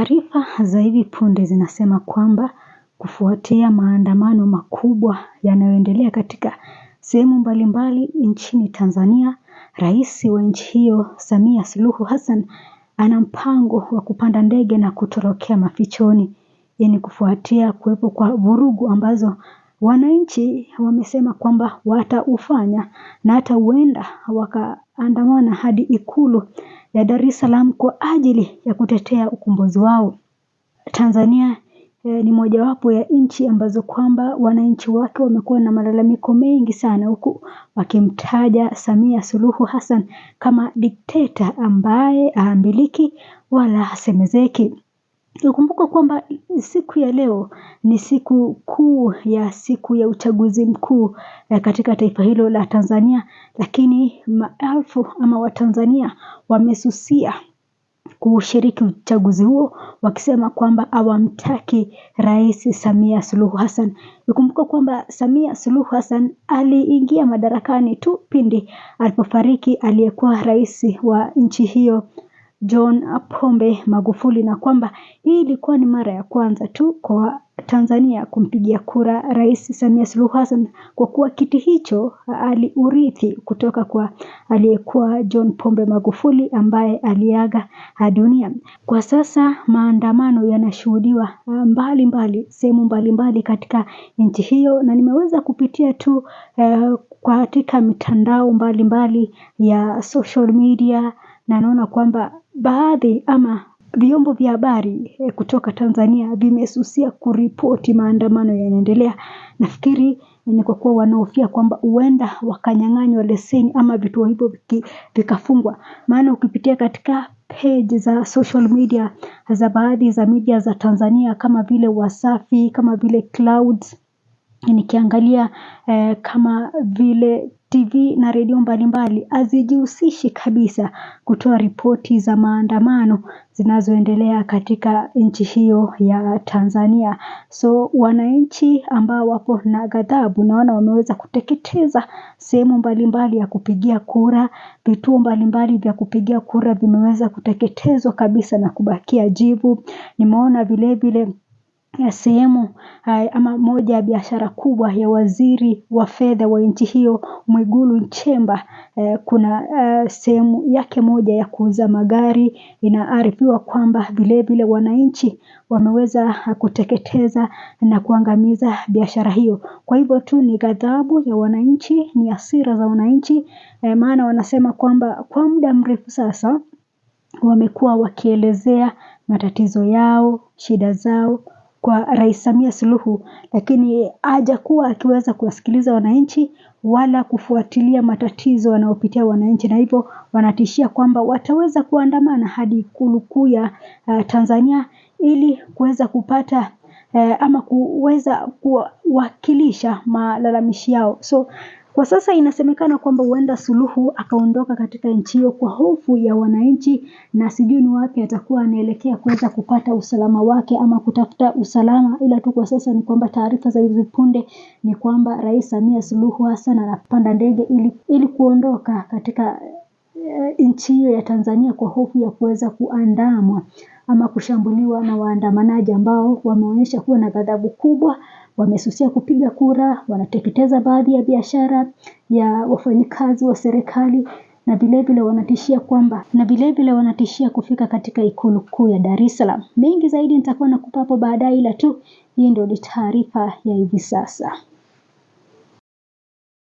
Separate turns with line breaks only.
Taarifa za hivi punde zinasema kwamba kufuatia maandamano makubwa yanayoendelea katika sehemu mbalimbali nchini Tanzania, Rais wa nchi hiyo Samia Suluhu Hassan ana mpango wa kupanda ndege na kutorokea mafichoni. Hii ni kufuatia kuwepo kwa vurugu ambazo wananchi wamesema kwamba wataufanya na hata huenda wakaandamana hadi Ikulu ya Dar es Salaam kwa ajili ya kutetea ukombozi wao. Tanzania ni mojawapo ya nchi ambazo kwamba wananchi wake wamekuwa na malalamiko mengi sana, huku wakimtaja Samia Suluhu Hassan kama dikteta ambaye haambiliki wala hasemezeki. Ukumbuka kwamba siku ya leo ni siku ya uchaguzi mkuu katika taifa hilo la Tanzania, lakini maelfu ama Watanzania wamesusia kushiriki uchaguzi huo wakisema kwamba hawamtaki Rais Samia Suluhu Hassan. Ukumbuka kwamba Samia Suluhu Hassan aliingia madarakani tu pindi alipofariki aliyekuwa rais wa nchi hiyo John Pombe Magufuli, na kwamba hii ilikuwa ni mara ya kwanza tu kwa Tanzania kumpigia kura Rais Samia Suluhu Hassan, kwa kuwa kiti hicho aliurithi kutoka kwa aliyekuwa John Pombe Magufuli ambaye aliaga dunia. Kwa sasa maandamano yanashuhudiwa sehemu mbalimbali katika nchi hiyo, na nimeweza kupitia tu katika mitandao mbalimbali ya social media, na naona kwamba baadhi ama vyombo vya habari kutoka Tanzania vimesusia kuripoti maandamano yanaendelea. Nafikiri ni kwa kuwa wanahofia kwamba huenda wakanyang'anywa leseni ama vituo hivyo vikafungwa. Maana ukipitia katika page za social media za baadhi za media za Tanzania kama vile Wasafi, kama vile Clouds, nikiangalia kama vile TV na redio mbalimbali hazijihusishi kabisa kutoa ripoti za maandamano zinazoendelea katika nchi hiyo ya Tanzania. So wananchi ambao wapo na ghadhabu, naona wameweza kuteketeza sehemu mbalimbali ya kupigia kura, vituo mbalimbali vya kupigia kura vimeweza kuteketezwa kabisa na kubakia jivu. Nimeona vile vile sehemu ama moja ya biashara kubwa ya waziri wa fedha wa nchi hiyo Mwigulu Nchemba, kuna sehemu yake moja ya kuuza magari. Inaarifiwa kwamba vile vile wananchi wameweza kuteketeza na kuangamiza biashara hiyo. Kwa hivyo tu ni ghadhabu ya wananchi, ni hasira za wananchi, maana wanasema kwamba kwa muda mrefu sasa wamekuwa wakielezea matatizo yao, shida zao kwa Rais Samia Suluhu, lakini hajakuwa akiweza kuwasikiliza wananchi wala kufuatilia matatizo wanayopitia wananchi, na hivyo wanatishia kwamba wataweza kuandamana hadi Ikulu kuu ya Tanzania ili kuweza kupata ama kuweza kuwakilisha malalamishi yao. So kwa sasa inasemekana kwamba huenda Suluhu akaondoka katika nchi hiyo kwa hofu ya wananchi, na sijui ni wapi atakuwa anaelekea kuweza kupata usalama wake ama kutafuta usalama, ila tu kwa sasa ni kwamba taarifa za hivi punde ni kwamba Rais Samia Suluhu Hassan anapanda ndege ili kuondoka katika nchi hiyo ya Tanzania kwa hofu ya kuweza kuandamwa ama kushambuliwa na waandamanaji ambao wameonyesha kuwa na ghadhabu kubwa. Wamesusia kupiga kura, wanateketeza baadhi ya biashara ya wafanyikazi wa serikali, na vile vile wanatishia kufika katika Ikulu kuu ya Dar es Salaam. Mengi zaidi nitakuwa nakupa hapo baadaye, ila tu hii ndio taarifa ya hivi sasa.